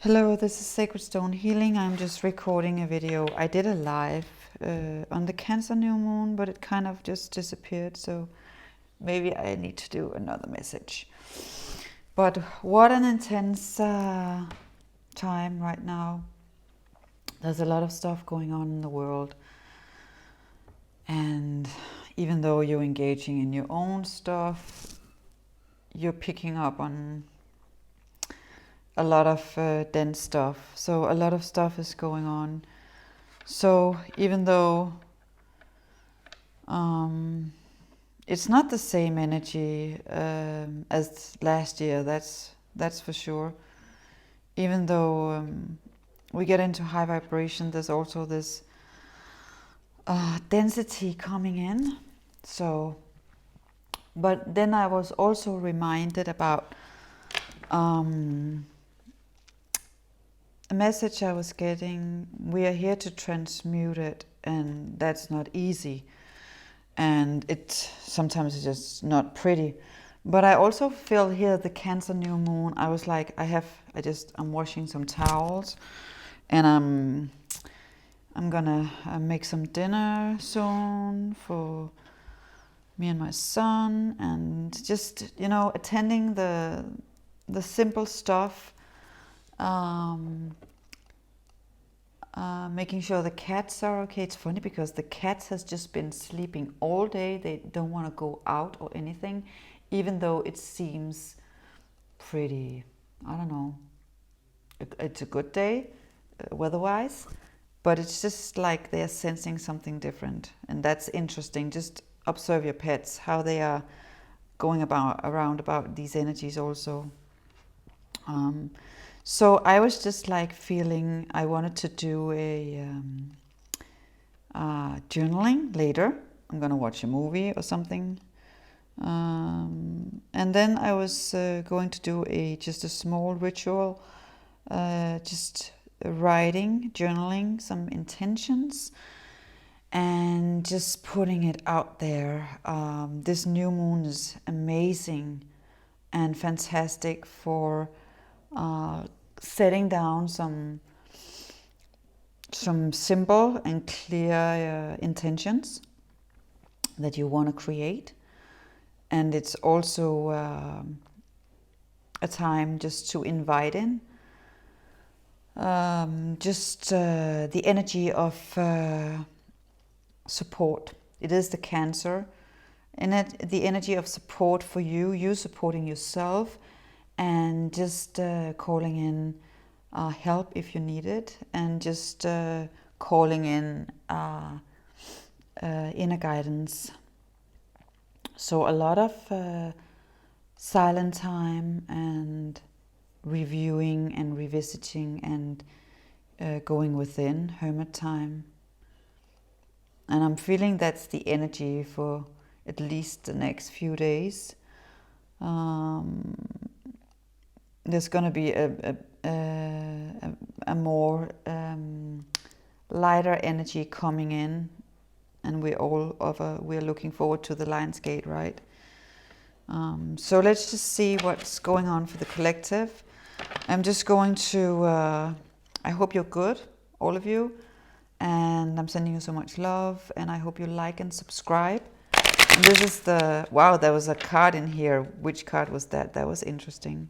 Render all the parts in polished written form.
Hello, this is Sacred Stone Healing. I'm just recording a video. I did a live on the Cancer new moon, but it kind of just disappeared, so maybe I need to do another message. But what an intense time right now. There's a lot of stuff going on in the world, and even though you're engaging in your own stuff, you're picking up on a lot of dense stuff. So a lot of stuff is going on. So even though it's not the same energy as last year, that's for sure. Even though we get into high vibration, there's also this density coming in. So, but then I was also reminded about a message I was getting. We are here to transmute it, and that's not easy, and it sometimes it's just not pretty. But I also feel here the Cancer new moon. I was like, I'm washing some towels, and I'm gonna make some dinner soon for me and my son, and just attending the simple stuff. Making sure the cats are okay. It's funny because the cats has just been sleeping all day. They don't want to go out or anything, even though it seems pretty, I don't know, it's a good day weather-wise, but it's just like they're sensing something different, and that's interesting. Just observe your pets, how they are going around about these energies also. So I was just like feeling I wanted to do a journaling later. I'm gonna watch a movie or something, and then I was going to do just a small ritual, just writing, journaling some intentions, and just putting it out there. This new moon is amazing and fantastic for setting down some simple and clear intentions that you want to create. And it's also a time just to invite in the energy of support. It is the Cancer, and the energy of support for you supporting yourself, and just calling in help if you need it, and just calling in inner guidance. So a lot of silent time and reviewing and revisiting and going within, hermit time. And I'm feeling that's the energy for at least the next few days. There's going to be a more lighter energy coming in, and we're looking forward to the Lionsgate, right? So let's just see what's going on for the collective. I'm just going to I hope you're good, all of you, and I'm sending you so much love, and I hope you like and subscribe. And this is wow, there was a card in here. Which card was that? That was interesting.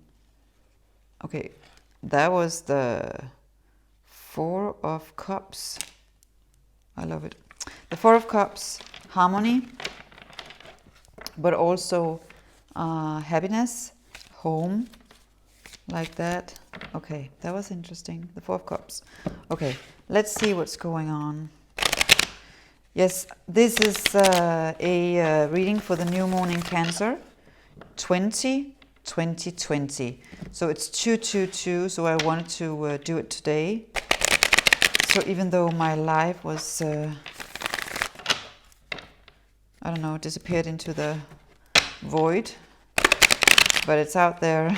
Okay, that was the Four of Cups. I love it. The Four of Cups, harmony, but also happiness, home, like that. Okay, that was interesting. The Four of Cups. Okay, let's see what's going on. Yes, this is a reading for the new moon in Cancer, 2020. So it's 222, so I wanted to do it today. So even though my life was, I don't know, disappeared into the void, but it's out there.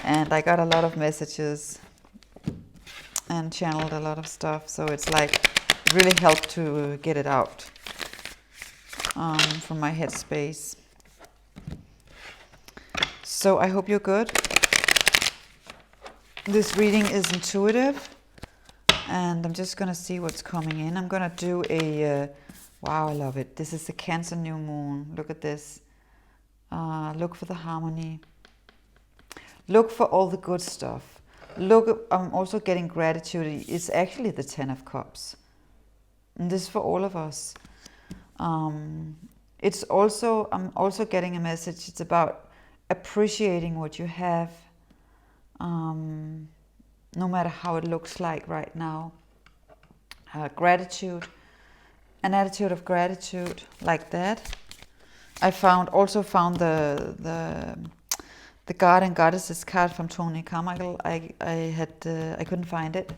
And I got a lot of messages and channeled a lot of stuff. So it's like, it really helped to get it out from my headspace. So I hope you're good. This reading is intuitive, and I'm just going to see what's coming in. I'm going to do a, wow, I love it. This is the Cancer new moon. Look at this. Look for the harmony. Look for all the good stuff. Look, I'm also getting gratitude. It's actually the 10 of Cups. And this is for all of us. It's also, I'm also getting a message. It's about appreciating what you have. No matter how it looks like right now. Gratitude, an attitude of gratitude like that. I also found the God and Goddesses card from Tony Carmichael. I couldn't find it,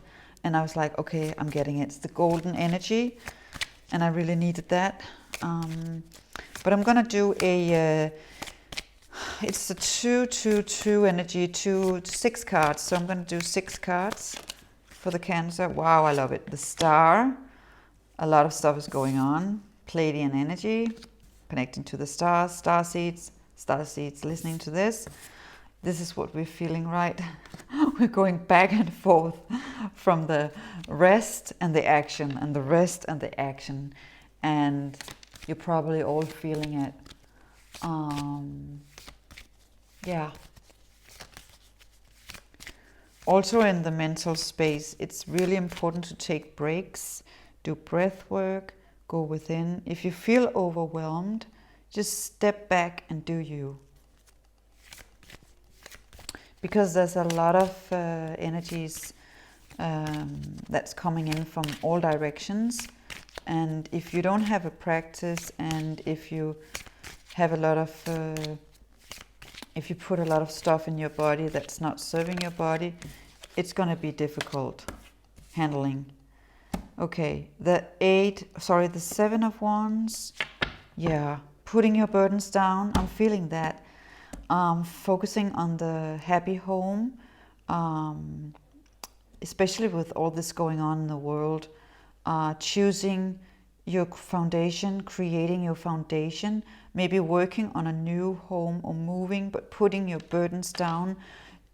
and I was like, okay, I'm getting it. It's the golden energy, and I really needed that. But I'm gonna do a. It's a 2-2-2 energy, 6 cards. So I'm going to do 6 cards for the Cancer. Wow, I love it. The Star. A lot of stuff is going on. Pleiadian energy, connecting to the stars, star seeds, listening to this. This is what we're feeling, right? We're going back and forth from the rest and the action, and the rest and the action. And you're probably all feeling it. Yeah. Also in the mental space, it's really important to take breaks, do breath work, go within. If you feel overwhelmed, just step back and do you. Because there's a lot of energies that's coming in from all directions. And if you don't have a practice, and if you have a lot of if you put a lot of stuff in your body that's not serving your body, it's going to be difficult handling. Okay, the 7 of Wands. Yeah, putting your burdens down. I'm feeling that. Focusing on the happy home, especially with all this going on in the world. Choosing your foundation, creating your foundation, maybe working on a new home or moving, but putting your burdens down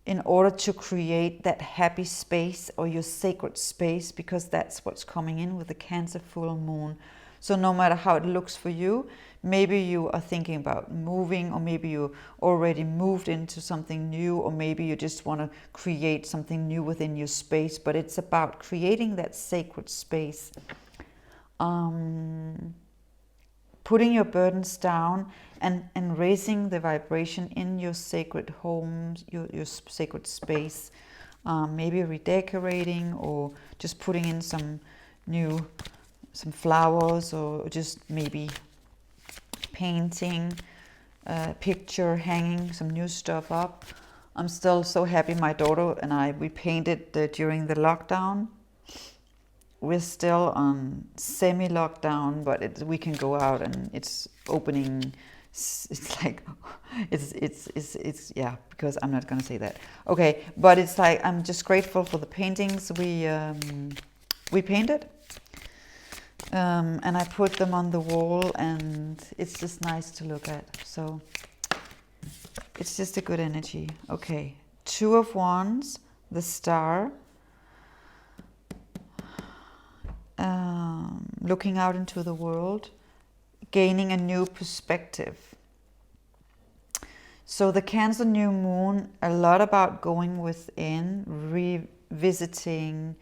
in order to create that happy space or your sacred space, because that's what's coming in with the Cancer full moon. So no matter how it looks for you, maybe you are thinking about moving, or maybe you already moved into something new, or maybe you just want to create something new within your space, but it's about creating that sacred space. Putting your burdens down and raising the vibration in your sacred homes, your sacred space. Maybe redecorating, or just putting in some flowers, or just maybe painting, picture, hanging some new stuff up. I'm still so happy. My daughter and we painted during the lockdown. We're still on semi-lockdown, but we can go out, and it's opening. It's like, it's yeah, because I'm not going to say that. Okay, but it's like, I'm just grateful for the paintings we painted. And I put them on the wall, and it's just nice to look at. So it's just a good energy. Okay, 2 of Wands, the Star. Looking out into the world, gaining a new perspective. So the Cancer new moon, a lot about going within, revisiting,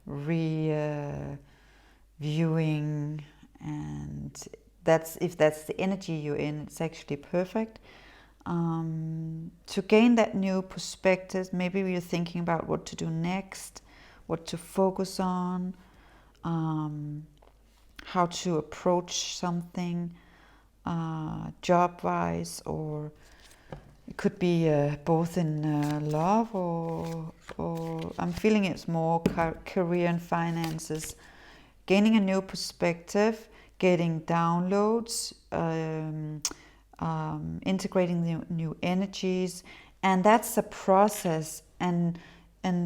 reviewing, and if that's the energy you're in, it's actually perfect. To gain that new perspective, maybe you're thinking about what to do next, what to focus on, how to approach something job-wise, or it could be both in love, or I'm feeling it's more career and finances. Gaining a new perspective, getting downloads, integrating the new energies, and that's a process, and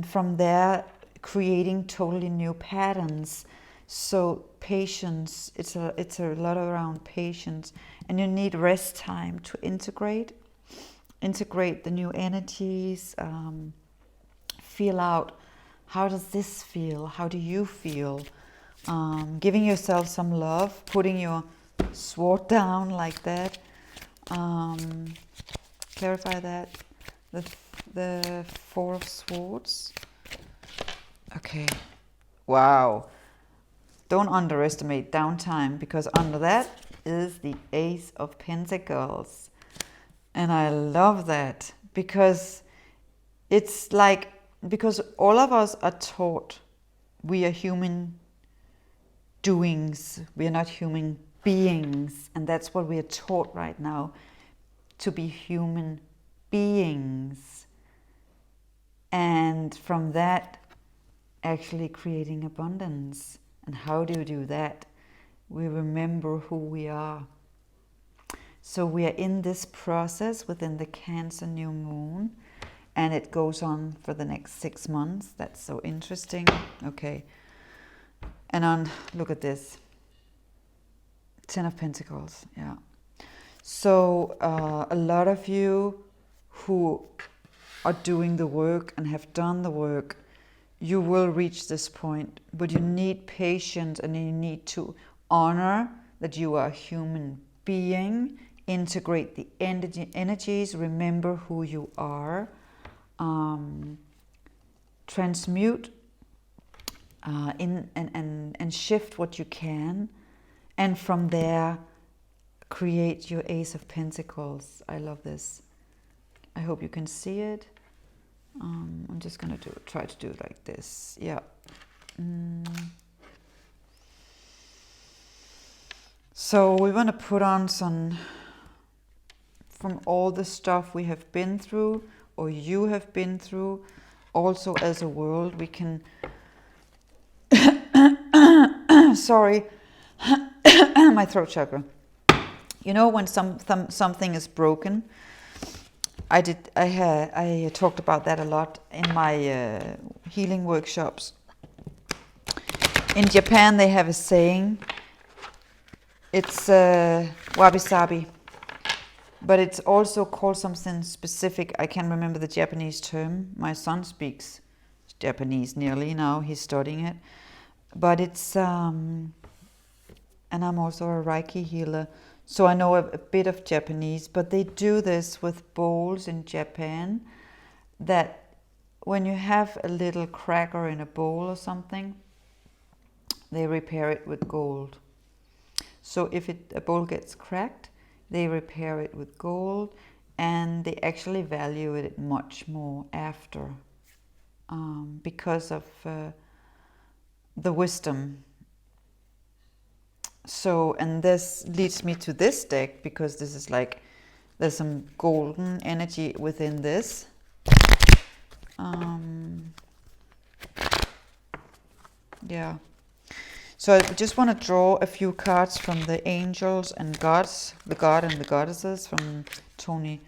from there creating totally new patterns. So patience, it's a lot around patience, and you need rest time to integrate the new energies, feel out, how does this feel? How do you feel? Giving yourself some love, putting your sword down like that. Clarify that. The Four of Swords. Okay. Wow. Don't underestimate downtime, because under that is the Ace of Pentacles. And I love that, because it's like, because all of us are taught we are human doings, we are not human beings, and that's what we are taught right now, to be human beings. And from that, actually creating abundance. And how do you do that? We remember who we are. So we are in this process within the Cancer new moon, and it goes on for the next 6 months. That's so interesting. Okay. And look at this. 10 of Pentacles. Yeah. So a lot of you who are doing the work and have done the work, you will reach this point, but you need patience, and you need to honor that you are a human being, integrate the energies, remember who you are, transmute and shift what you can, and from there create your Ace of Pentacles. I love this. I hope you can see it. I'm just gonna try to do it like this. Yeah. So we want to put on some, from all the stuff we have been through, or you have been through, also as a world, we can sorry, my throat chakra. You know, when something is broken, I talked about that a lot in my healing workshops. In Japan, they have a saying. It's wabi-sabi, but it's also called something specific. I can't remember the Japanese term. My son speaks Japanese nearly now. He's studying it. But it's, and I'm also a Reiki healer, so I know a bit of Japanese, but they do this with bowls in Japan, that when you have a little cracker in a bowl or something, they repair it with gold. So if a bowl gets cracked, they repair it with gold, and they actually value it much more after, because of the wisdom. So, and this leads me to this deck, because this is like, there's some golden energy within this. Yeah. So I just want to draw a few cards from the angels and gods, the god and the goddesses, from Tony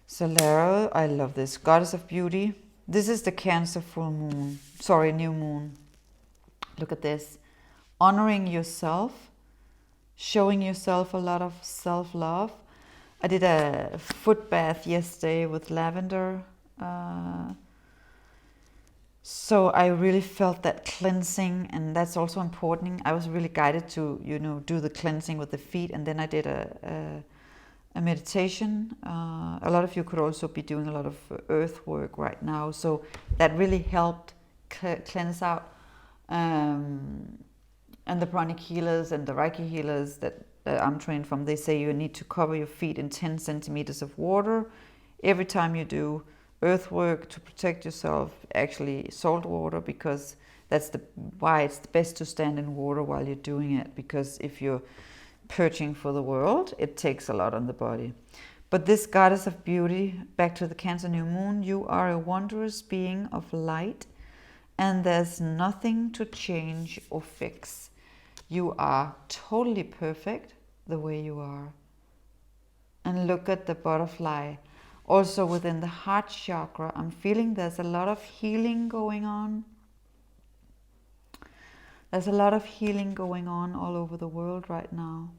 Solero. I love this. Goddess of Beauty. This is the Cancer full moon. Sorry, new moon. Look at this. Honoring yourself, showing yourself a lot of self-love. I did a foot bath yesterday with lavender. So I really felt that cleansing, and that's also important. I was really guided to, do the cleansing with the feet, and then I did a meditation. A lot of you could also be doing a lot of earth work right now, so that really helped cleanse out. And the pranic healers and the Reiki healers that I'm trained from, they say you need to cover your feet in 10 centimeters of water every time you do earth work to protect yourself. Actually, salt water, because that's why it's best to stand in water while you're doing it, because if you're purging for the world, it takes a lot on the body. But this Goddess of Beauty, back to the Cancer new moon, you are a wondrous being of light, and there's nothing to change or fix. You are totally perfect the way you are. And look at the butterfly. Also within the heart chakra, I'm feeling there's a lot of healing going on. There's a lot of healing going on all over the world right now.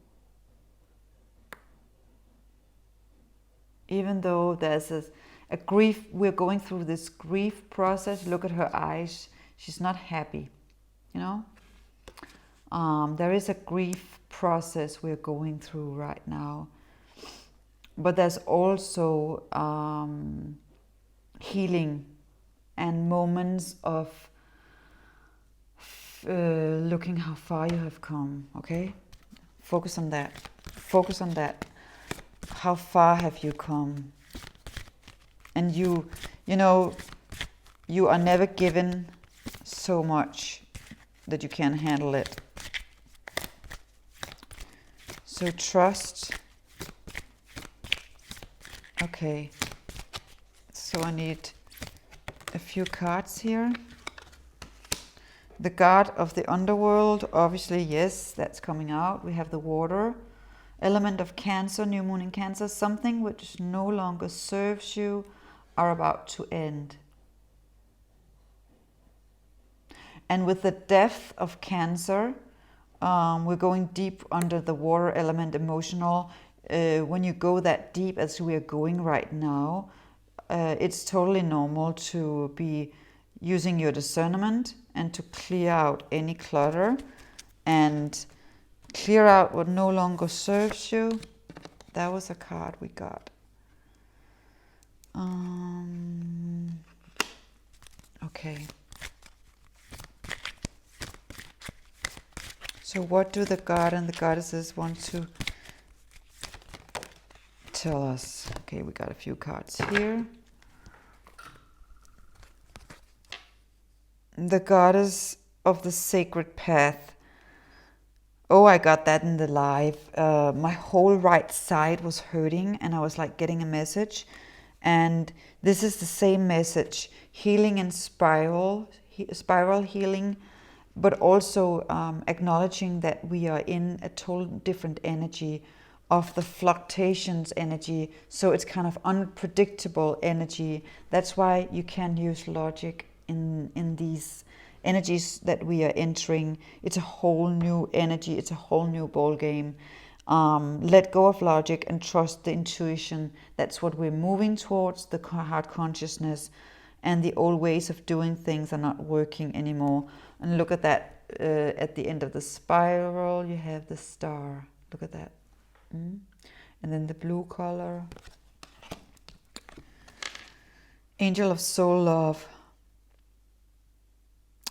Even though there's a grief. We're going through this grief process. Look at her eyes. She's not happy, you know. There is a grief process we're going through right now. But there's also healing and moments of looking how far you have come, okay? Focus on that. Focus on that. How far have you come? And you know, you are never given so much that you can't handle it. So trust. Okay. So I need a few cards here. The god of the underworld, obviously, yes, that's coming out. We have the water. Element of Cancer, new moon in Cancer. Something which no longer serves you are about to end. And with the depth of Cancer, we're going deep under the water element, emotional. When you go that deep as we are going right now, it's totally normal to be using your discernment and to clear out any clutter and clear out what no longer serves you. That was a card we got. Okay. So what do the god and the goddesses want to tell us? Okay, we got a few cards here. The goddess of the sacred path. Oh, I got that in the live. My whole right side was hurting and I was like getting a message. And this is the same message. Healing and spiral healing, but also acknowledging that we are in a total different energy of the fluctuations energy. So it's kind of unpredictable energy. That's why you can't use logic in these energies that we are entering. It's a whole new energy. It's a whole new ball game. Let go of logic and trust the intuition. That's what we're moving towards, the heart consciousness, and the old ways of doing things are not working anymore. And look at that, at the end of the spiral, you have the star. Look at that. And then the blue color. Angel of soul love.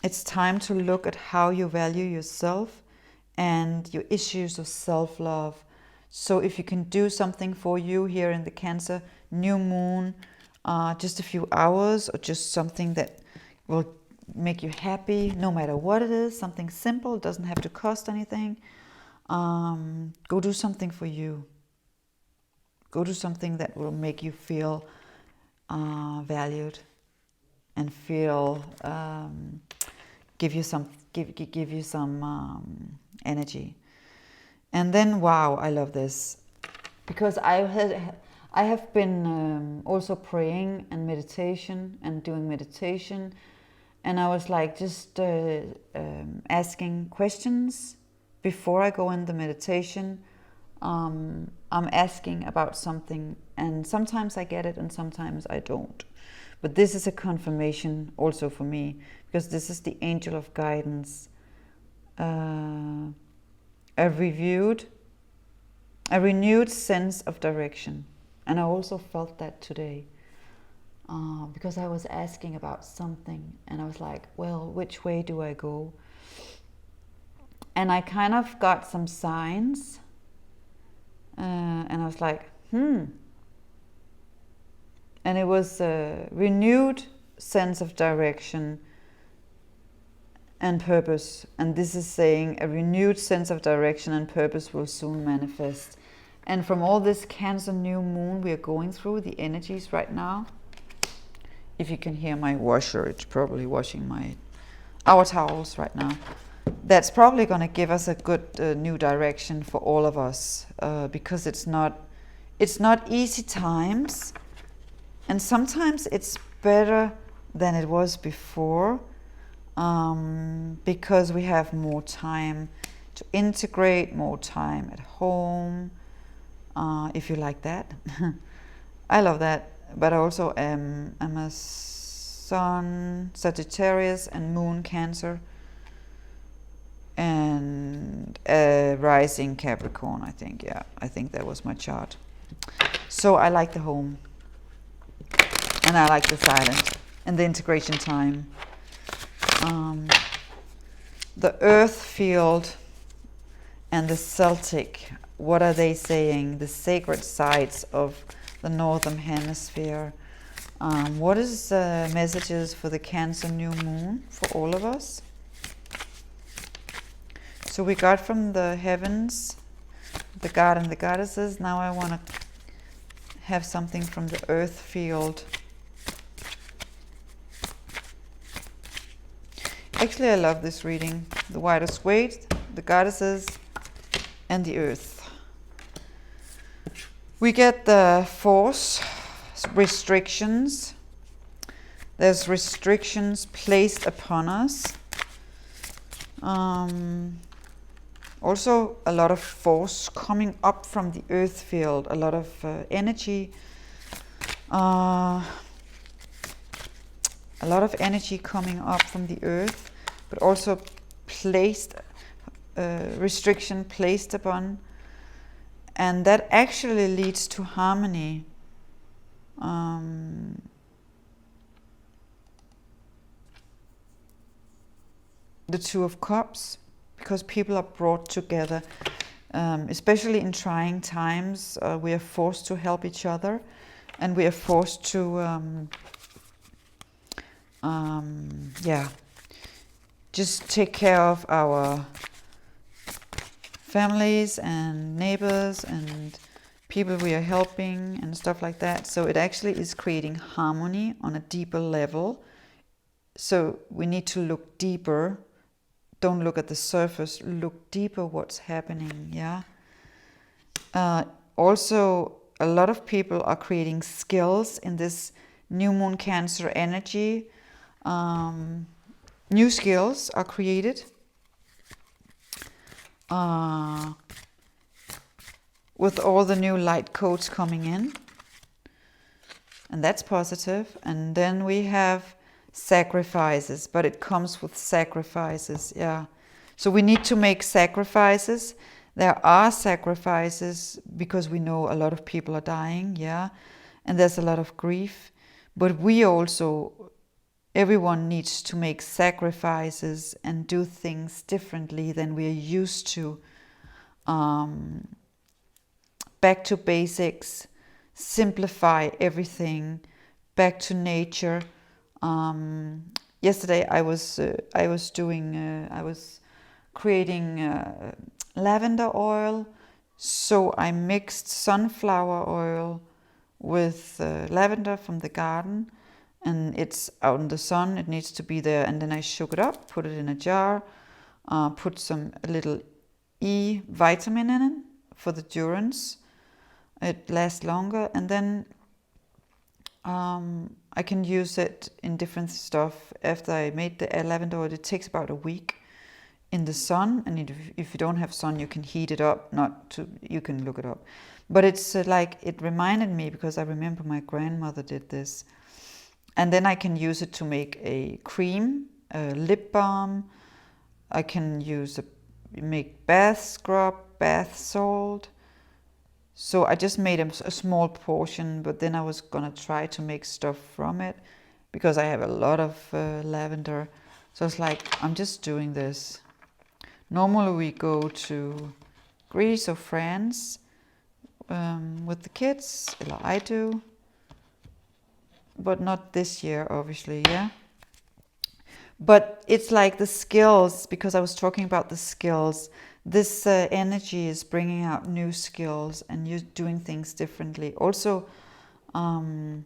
It's time to look at how you value yourself and your issues of self-love. So if you can do something for you here in the Cancer new moon, just a few hours or just something that will make you happy, no matter what it is, something simple, doesn't have to cost anything. Go do something for you. Go do something that will make you feel valued and feel give you some energy. And then, wow, I love this, because I have been also praying and meditation and doing meditation, and I was like just asking questions before I go in the meditation. I'm asking about something, and sometimes I get it and sometimes I don't. But this is a confirmation also for me, because this is the angel of guidance. A renewed sense of direction. And I also felt that today, because I was asking about something and I was like, well, which way do I go? And I kind of got some signs, and I was like, And it was a renewed sense of direction and purpose. And this is saying a renewed sense of direction and purpose will soon manifest. And from all this Cancer new moon we are going through, the energies right now, if you can hear my washer, it's probably washing our towels right now. That's probably going to give us a good new direction for all of us, because it's not easy times, and sometimes it's better than it was before, because we have more time to integrate, more time at home, if you like that. I love that. but also I'm a Sun Sagittarius and Moon Cancer and a rising Capricorn, I think. Yeah, I think that was my chart. So I like the home, and I like the silence and the integration time. The earth field and the Celtic, what are they saying? The sacred sites of the Northern Hemisphere. What is messages for the Cancer new moon for all of us? So we got from the heavens, the god and the goddesses. Now I want to have something from the earth field. Actually, I love this reading. The Wider Waste, the goddesses, and the earth. We get the force, restrictions. There's restrictions placed upon us. Also a lot of force coming up from the earth field, a lot of energy. A lot of energy coming up from the earth, but also placed, restriction placed upon. And that actually leads to harmony. The Two of Cups, because people are brought together, especially in trying times. We are forced to help each other, and we are forced to just take care of our families and neighbors and people we are helping and stuff like that. So it actually is creating harmony on a deeper level. So we need to look deeper. Don't look at the surface, look deeper what's happening, yeah? Also, a lot of people are creating skills in this new moon Cancer energy. New skills are created with all the new light codes coming in. And that's positive. And then we have sacrifices, but it comes with sacrifices, yeah. So we need to make sacrifices. There are sacrifices because we know a lot of people are dying, yeah. And there's a lot of grief. But we also, everyone needs to make sacrifices and do things differently than we're used to. Back to basics, simplify everything, back to nature. Yesterday I was creating lavender oil. So I mixed sunflower oil with lavender from the garden, and it's out in the sun, it needs to be there. And then I shook it up, put it in a jar, put a little E vitamin in it for the durance. It lasts longer, and then I can use it in different stuff. After I made the lavender oil, it takes about a week in the sun, and if you don't have sun, you can heat it up. You can look it up. But it's like, it reminded me, because I remember my grandmother did this. And then I can use it to make a cream, a lip balm. I can make bath scrub, bath salt. So I just made a small portion, but then I was gonna try to make stuff from it because I have a lot of lavender. So it's like, I'm just doing this. Normally we go to Greece or France with the kids, I do, but not this year, obviously, yeah. But it's like the skills, because I was talking about the skills. This energy is bringing out new skills and you doing things differently. Also, I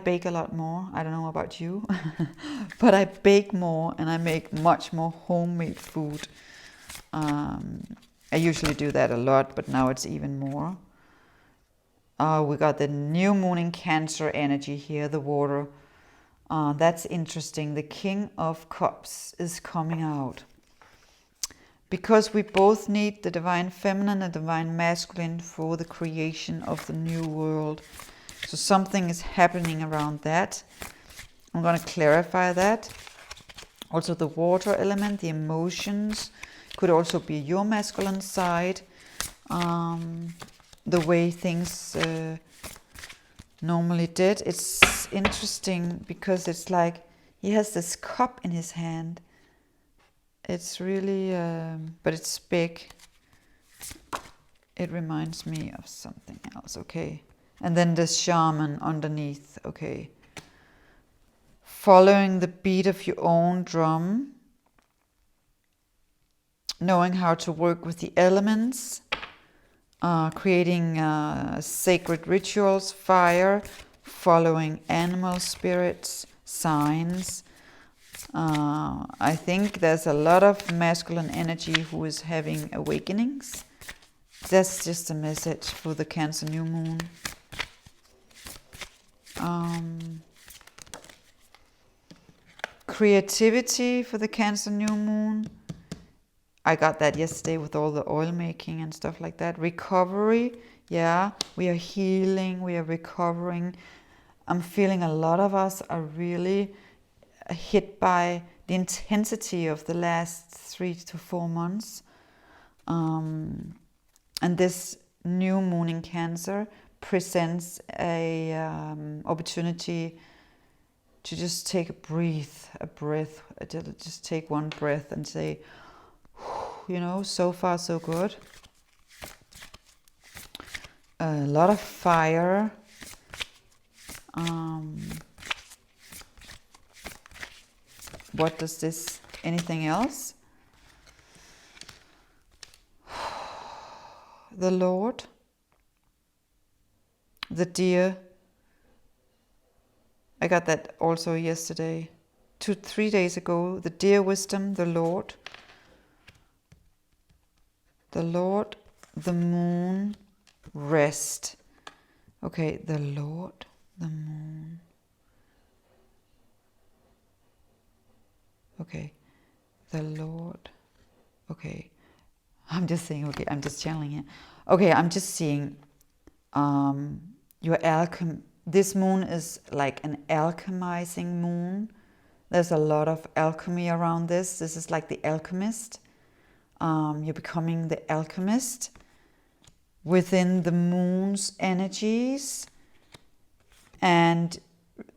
bake a lot more. I don't know about you, but I bake more and I make much more homemade food. I usually do that a lot, but now it's even more. We got the new moon in Cancer energy here, the water. That's interesting. The King of Cups is coming out. because we both need the divine feminine and divine masculine for the creation of the new world. So something is happening around that. I'm going to clarify that. Also the water element, the emotions, could also be your masculine side. The way things normally did. It's interesting because it's like he has this cup in his hand. It's really, but it's big. It reminds me of something else, okay. And then the shaman underneath, okay. Following the beat of your own drum. Knowing how to work with the elements. Creating sacred rituals, fire, following animal spirits, signs. I think there's a lot of masculine energy who is having awakenings. That's just a message for the Cancer new moon. Creativity for the Cancer new moon. I got that yesterday with all the oil making and stuff like that. Recovery, yeah, we are healing, we are recovering. I'm feeling a lot of us are really hit by the intensity of the last 3 to 4 months. And this new moon in Cancer presents a opportunity to just take a breath, just take one breath and say, you know, so far so good. A lot of fire. What does this, anything else? The Lord, the deer. I got that also yesterday. 2-3 days ago, the deer wisdom, the Lord. The Lord, the moon, rest. Okay, the Lord, the moon. Okay, the Lord. Okay, I'm just saying, okay, I'm just channeling it. Okay, I'm just seeing your alchem. This moon is like an alchemizing moon. There's a lot of alchemy around this. This is like the alchemist. You're becoming the alchemist within the moon's energies. And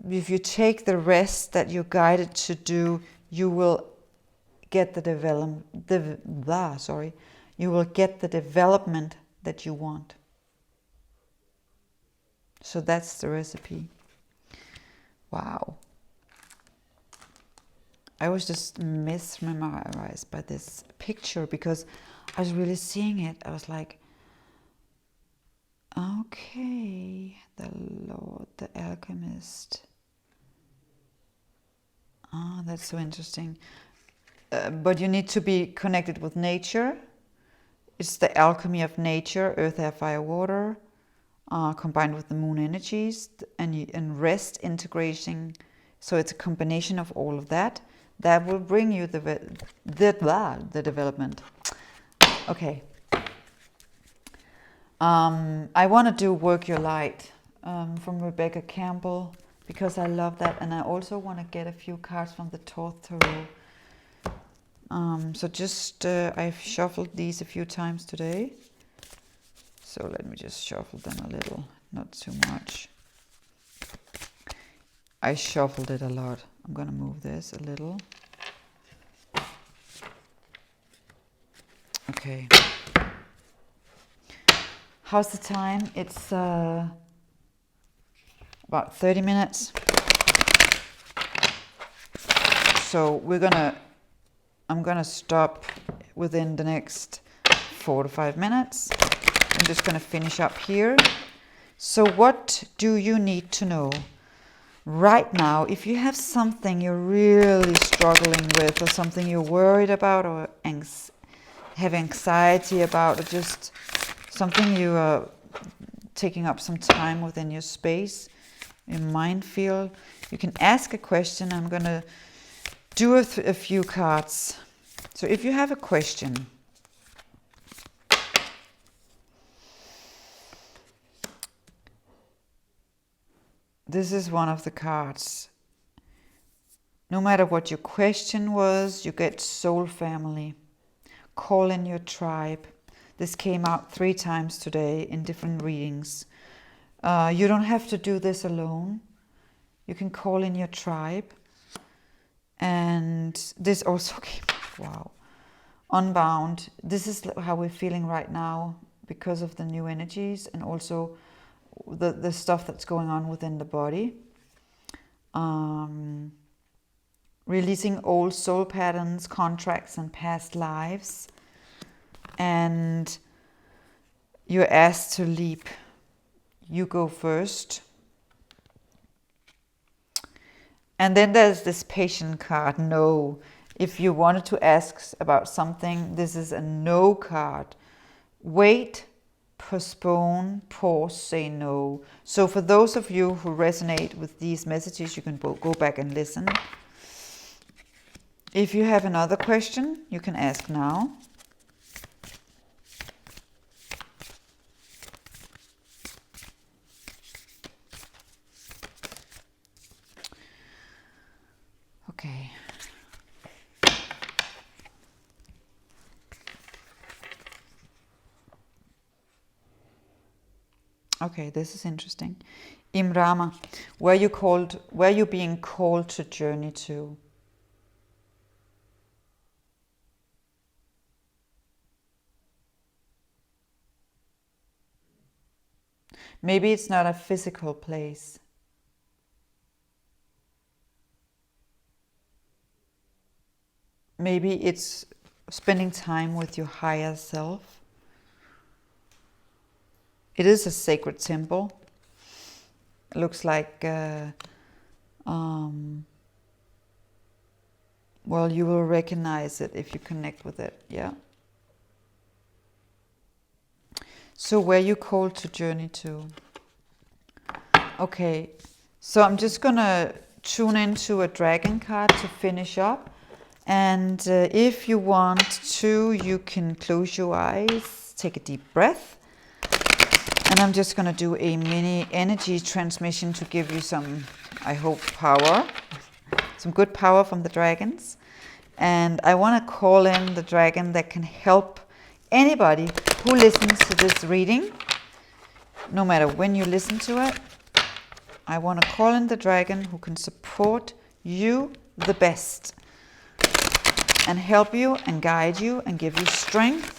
if you take the rest that you're guided to do, you will get the you will get the development that you want. So that's the recipe. Wow. I was just mesmerized by this picture because I was really seeing it. I was like, okay, the Lord, the alchemist. Ah, that's so interesting. But you need to be connected with nature. It's the alchemy of nature, earth, air, fire, water, combined with the moon energies and rest integration. So it's a combination of all of that. That will bring you the development. Okay. I want to do Work Your Light from Rebecca Campbell because I love that, and I also want to get a few cards from the Thoth Tarot. So just I've shuffled these a few times today. So let me just shuffle them a little, not too much. I shuffled it a lot. I'm going to move this a little. Okay. How's the time? It's about 30 minutes. So I'm gonna stop within the next 4 to 5 minutes. I'm just gonna finish up here. So what do you need to know? Right now, if you have something you're really struggling with, or something you're worried about, or have anxiety about, or just something you are taking up some time within your space, your mind field, you can ask a question. I'm going to do a few cards. So if you have a question, this is one of the cards. No matter what your question was, you get soul family. Call in your tribe. This came out 3 times today in different readings. You don't have to do this alone. You can call in your tribe. And this also came out, wow. Unbound. This is how we're feeling right now because of the new energies and also the stuff that's going on within the body. Releasing old soul patterns, contracts, and past lives. And you're asked to leap. You go first. And then there's this patient card, no. If you wanted to ask about something, this is a no card. Wait, postpone, pause, say no. So for those of you who resonate with these messages, you can go back and listen. If you have another question, you can ask now. Okay. Okay, this is interesting. Imrama, where you being called to journey to? Maybe it's not a physical place. Maybe it's spending time with your higher self. It is a sacred symbol. It looks like, well, you will recognize it if you connect with it, yeah. So where you called to journey to? Okay, so I'm just gonna tune into a dragon card to finish up. And if you want to, you can close your eyes, take a deep breath. And I'm just gonna do a mini energy transmission to give you some, I hope, power. Some good power from the dragons. And I wanna call in the dragon that can help anybody who listens to this reading, no matter when you listen to it. I want to call in the dragon who can support you the best and help you and guide you and give you strength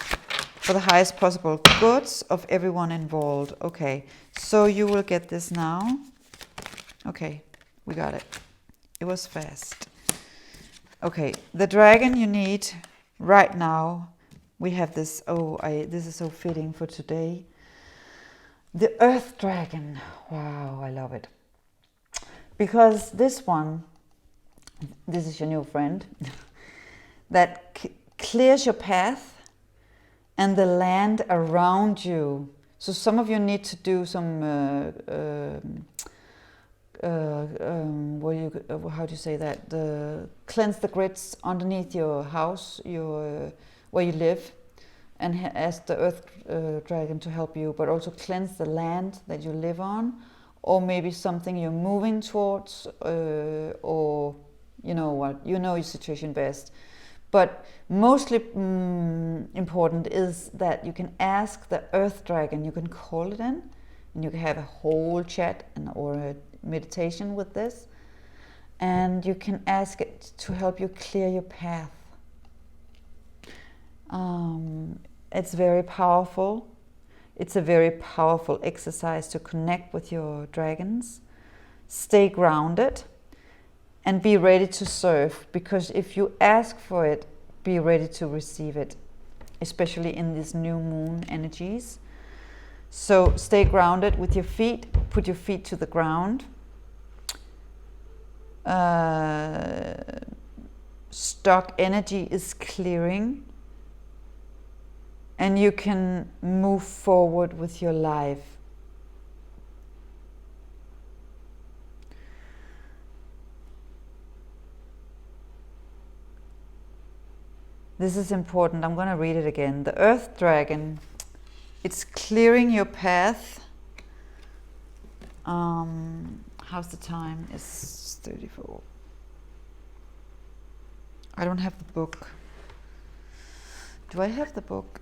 for the highest possible goods of everyone involved. Okay, so you will get this now. Okay, we got it. It was fast. Okay, the dragon you need right now. We have this, this is so fitting for today. The Earth Dragon. Wow, I love it. Because this is your new friend, that clears your path and the land around you. So some of you need to do some, how do you say that? Cleanse the grids underneath your house, where you live, and ask the Earth Dragon to help you, but also cleanse the land that you live on, or maybe something you're moving towards, or you know what, you know your situation best. But mostly important is that you can ask the Earth Dragon, you can call it in, and you can have a whole chat or a meditation with this, and you can ask it to help you clear your path. It's very powerful. It's a very powerful exercise to connect with your dragons. Stay grounded and be ready to serve, because if you ask for it, be ready to receive it, especially in these new moon energies. So stay grounded with your feet. Put your feet to the ground. Stock energy is clearing. And you can move forward with your life. This is important. I'm going to read it again. The Earth Dragon, it's clearing your path. How's the time? It's 34. I don't have the book. Do I have the book?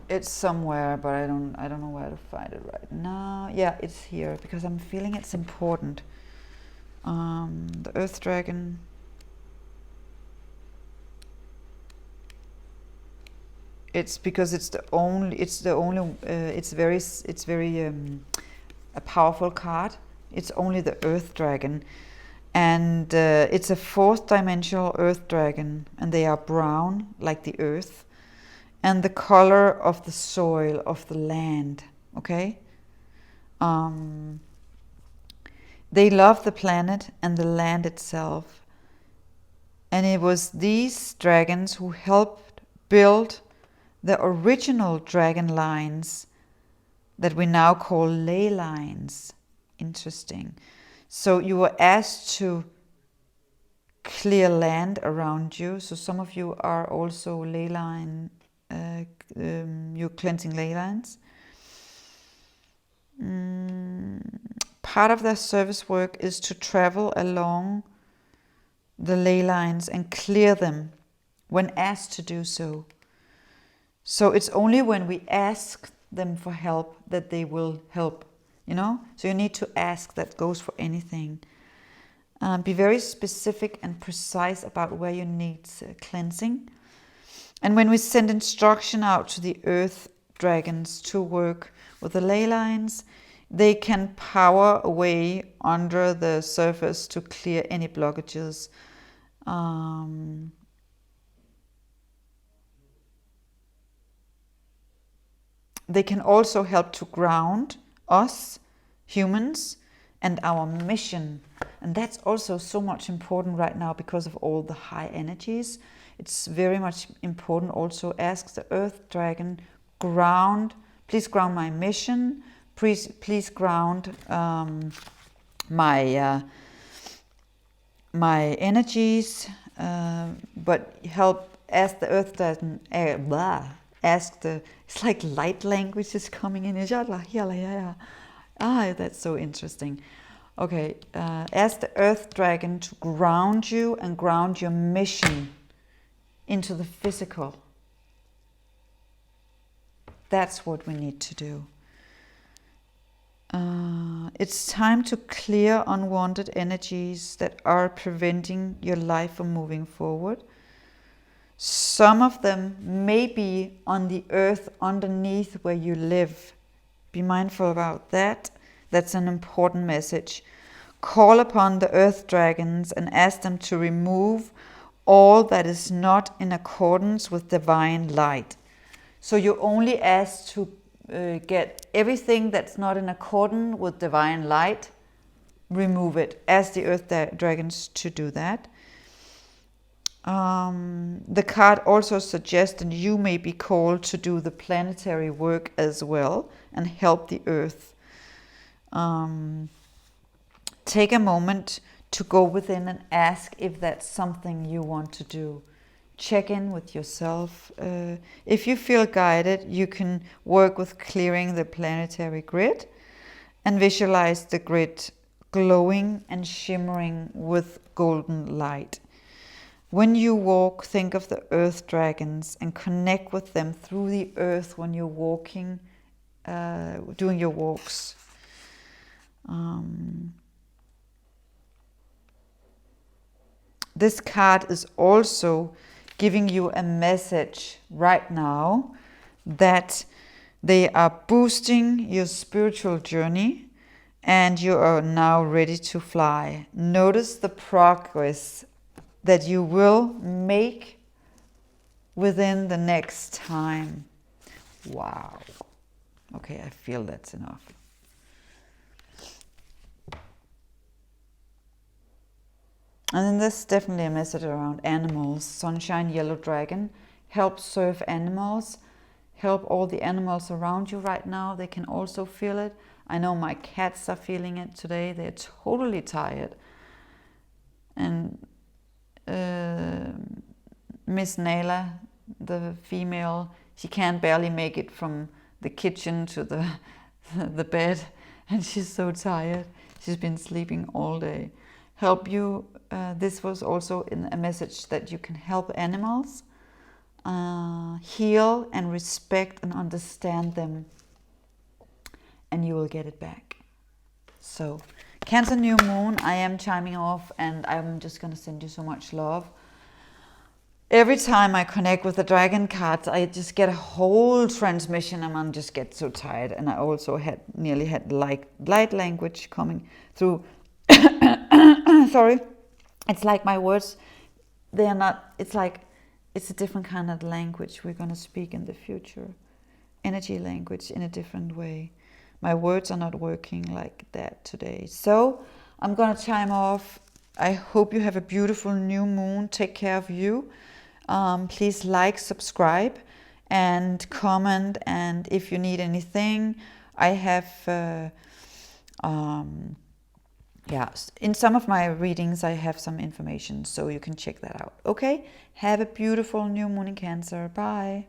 It's somewhere, but I don't know where to find it right now. Yeah, it's here because I'm feeling it's important. The Earth Dragon. It's because it's very a powerful card. It's only the Earth Dragon, and it's a 4th dimensional Earth Dragon, and they are brown like the earth, and the color of the soil of the land. Okay. They love the planet and the land itself, and it was these dragons who helped build the original dragon lines that we now call ley lines. Interesting. So you were asked to clear land around you. So some of you are also ley line, you're cleansing ley lines. Part of their service work is to travel along the ley lines and clear them when asked to do so. So it's only when we ask them for help that they will help, you know? So you need to ask. That goes for anything. Be very specific and precise about where you need cleansing. And when we send instruction out to the Earth Dragons to work with the ley lines, they can power away under the surface to clear any blockages. They can also help to ground us, humans, and our mission. And that's also so much important right now because of all the high energies. It's very much important also. Ask the Earth Dragon, please ground my mission. Please ground my energies. But help, ask the Earth Dragon, it's like light language is coming in. That's so interesting. Okay, ask the Earth Dragon to ground you and ground your mission into the physical. That's what we need to do. It's time to clear unwanted energies that are preventing your life from moving forward. Some of them may be on the earth underneath where you live. Be mindful about that. That's an important message. Call upon the Earth Dragons and ask them to remove all that is not in accordance with divine light. So you're only asked to get everything that's not in accordance with divine light, remove it. Ask the Earth Dragons to do that. The card also suggests that you may be called to do the planetary work as well and help the Earth. Take a moment to go within and ask if that's something you want to do. Check in with yourself. If you feel guided, you can work with clearing the planetary grid and visualize the grid glowing and shimmering with golden light. When you walk, think of the Earth Dragons and connect with them through the earth when you're walking, doing your walks. This card is also giving you a message right now that they are boosting your spiritual journey and you are now ready to fly. Notice the progress that you will make within the next time. Wow. Okay, I feel that's enough. And then there's definitely a message around animals. Sunshine Yellow Dragon, help serve animals. Help all the animals around you right now. They can also feel it. I know my cats are feeling it today. They're totally tired. And Miss Nayla, the female, she can barely make it from the kitchen to the bed, and she's so tired. She's been sleeping all day. Help you. This was also in a message that you can help animals, heal and respect and understand them, and you will get it back. So, Cancer new moon, I am chiming off, and I'm just going to send you so much love. Every time I connect with the dragon cards, I just get a whole transmission and I just get so tired. And I also nearly had light language coming through. Sorry. It's like my words, they are not, it's like, it's a different kind of language we're going to speak in the future. Energy language in a different way. My words are not working like that today. So I'm going to chime off. I hope you have a beautiful new moon. Take care of you. Please like, subscribe, and comment. And if you need anything, I have, in some of my readings, I have some information, so you can check that out. Okay? Have a beautiful new moon in Cancer. Bye.